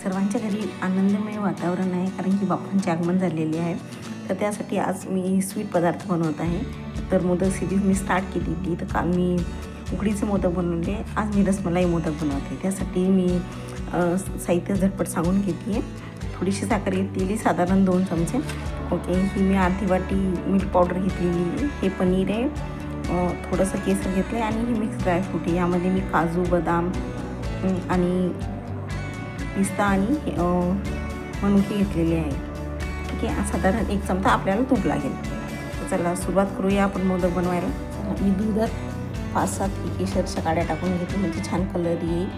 सर्वांच्या घरी आनंदमय वातावरण आहे, कारण की बाप्पांचे आगमन झालेले आहे. तर त्यासाठी आज मी स्वीट पदार्थ बनवत आहे. तर मोदक सिरीज मी स्टार्ट केलेली. तर काल मी उकडीचे मोदक बनवले, आज मी रसमलाई मोदक बनवते. त्यासाठी मी साहित्य झटपट सांगून घेते. थोडीशी साखर घेतलेली, साधारण 2 चमचे. ओके, ही मी अर्धी वाटी मिल्क पावडर घेतलेली. हे पनीर आहे, थोडंसं केसर घेतलं आहे आणि ही मिक्स ड्रायफ्रूट आहे. यामध्ये मी काजू, बदाम आणि पिस्ता आणि मनुके घेतलेले आहे. ठीक आहे, साधारण 1 चमचा आपल्याला तूप लागेल. तर चला सुरुवात करूया आपण मोदक बनवायला. मी दुधात 5-7 केशरच्या काड्या टाकून घेते, म्हणजे छान कलर येईल.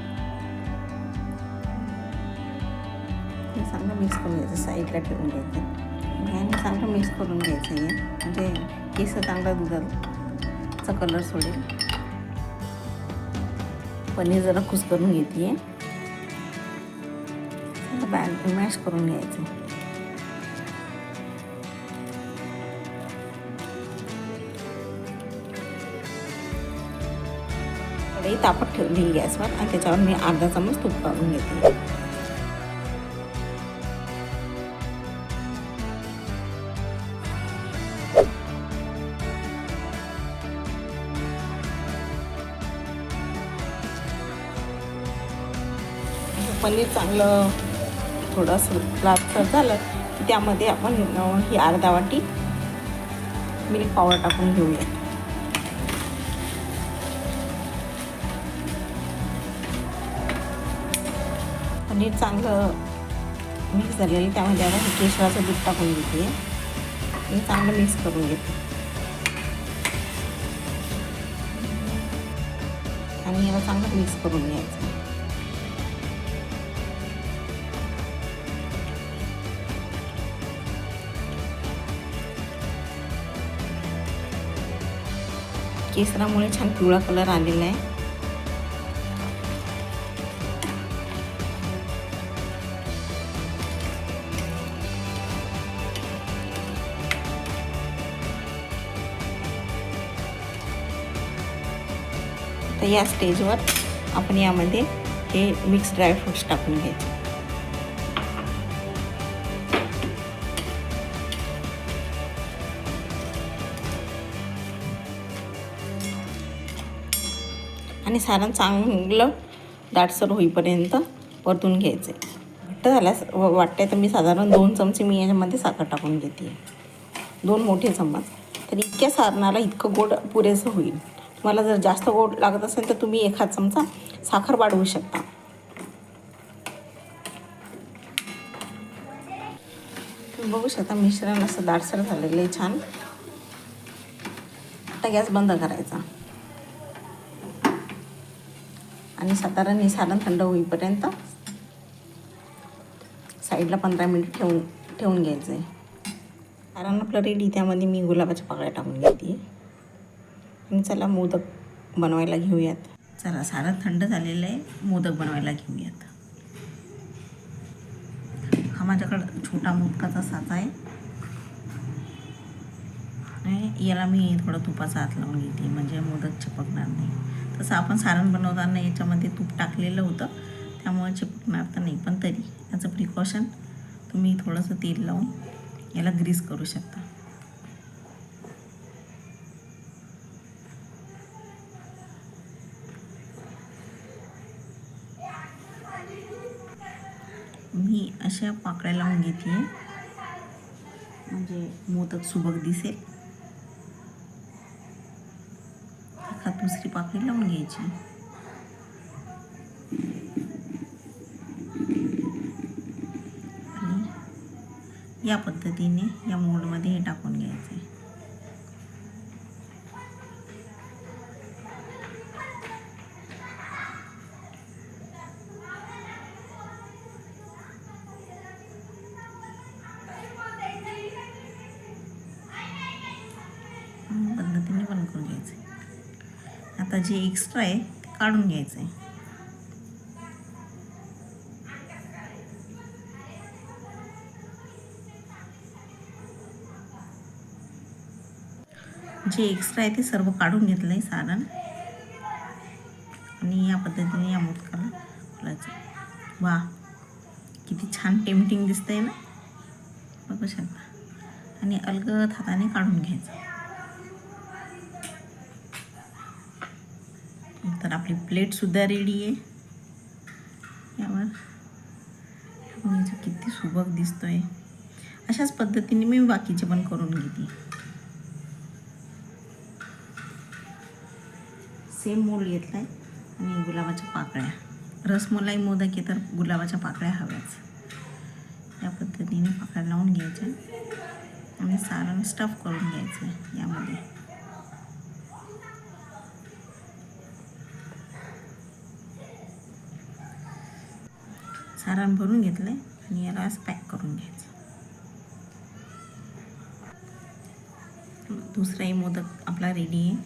हे चांगलं मिक्स करून घ्यायचं, साईडला ठेवून घ्यायचं आणि चांगलं मिक्स करून घ्यायचं आहे, म्हणजे केसर चांगला दुधाचा कलर सोडेल. पनीर जरा खुस करून घेते आहे, मॅश करून घ्यायचं. कढई तापत ठेवली गॅसवर आणि त्याच्यावर मी अर्धा चमच तूप काढून घेते. पनीर चांगलं थोडंसं लालसर झालं की त्यामध्ये आपण ही अर्धा वाटी मिल्क पावडर टाकून घेऊया. पनीर चांगलं मिक्स झालेलं, त्यामध्ये आता केशराचं दूध टाकून घेते आणि चांगलं मिक्स करून घेते आणि याला चांगलं मिक्स करून घ्यायचं. केसरामुळे छान पिवळा कलर आलेला आहे. तर या स्टेजवर आपण यामध्ये हे मिक्स ड्रायफ्रूट्स टाकून घ्यायचे. आणि सारण चांगलं दाटसर होईपर्यंत परतून घ्यायचे. घट्ट झाल्यास वाटते तर मी साधारण 2 चमचे मी याच्यामध्ये साखर टाकून घेते, 2 मोठे चम्मच. तर इतक्या सारणाला इतकं गोड पुरेसं होईल. तुम्हाला जर जास्त गोड लागत असेल तर तुम्ही 1 चमचा साखर वाढवू शकता. तुम्ही बघू शकता मिश्रण असं दाटसर झालेलं आहे छान. आता गॅस बंद करायचा आणि साधारण हे सारण थंड होईपर्यंत साईडला 15 मिनिट ठेवून घ्यायचं आहे. सारण आपलं रेडी. त्यामध्ये मी गुलाबाच्या पाकळ्या टाकून घेते आणि चला मोदक बनवायला घेऊयात. चला सारण थंड झालेलं आहे, मोदक बनवायला घेऊयात. हा माझ्याकडं छोटा मोदकाचा साचा आहे आणि याला मी थोडं तुपाचा हात लावून घेते, म्हणजे मोदक चिपकणार नाही. तसं आपण सारण बनवताना याच्यामध्ये तूप टाकलेलं होतं, त्यामुळे चिपकणार तर नाही, पण तरी याचं प्रिकॉशन तुम्ही थोडंसं तेल लावून याला ग्रीस करू शकता. मी अशा पाकळ्या लावून घेते, म्हणजे मोदक सुबक दिसेल. दुसरी पाकळी लावून घ्यायची आणि या पद्धतीने या मोल्डमध्ये हे टाकून घ्यायचे. पद्धतीने बंद करून घ्यायचे. आता जे एक्स्ट्रा आहे ते काढून घ्यायचं आहे. जे एक्स्ट्रा आहे ते सर्व काढून घेतलं आहे सारण आणि या पद्धतीने या मोदकाला खोलायचं. वा, किती छान टेम्पटिंग दिसतंय ना, बघू शकता. आणि अलगद हाताने काढून घ्यायचं. तर आपली प्लेटसुद्धा रेडी आहे. यावर किती सुबक दिसतोय. अशाच पद्धतीने मी बाकीचे पण करून घेते. सेम मोल्ड घेतला आहे आणि गुलाबाच्या पाकळ्या. रसमलाई मोदक आहे तर गुलाबाच्या पाकळ्या हव्याच. या पद्धतीने पाकळ्या लावून घ्यायच्या आणि सारण स्टफ करून घ्यायचं यामध्ये. सारण भरून घेतलं आहे आणि याला असं पॅक करून घ्यायचं. दुसराही मोदक आपला रेडी आहे,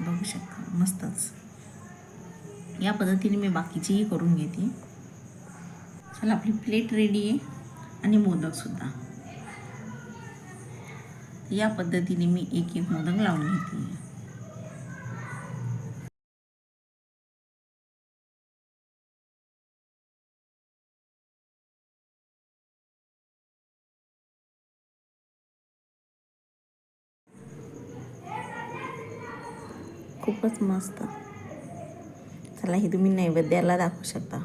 बघू शकता. मस्तच. या पद्धतीने मी बाकीचीही करून घेते. चला, आपली प्लेट रेडी आहे आणि मोदकसुद्धा. या पद्धतीने मी एक एक मोदक लावून घेते. खूपच मस्त. चला, हे तुम्ही नैवेद्याला दाखवू शकता.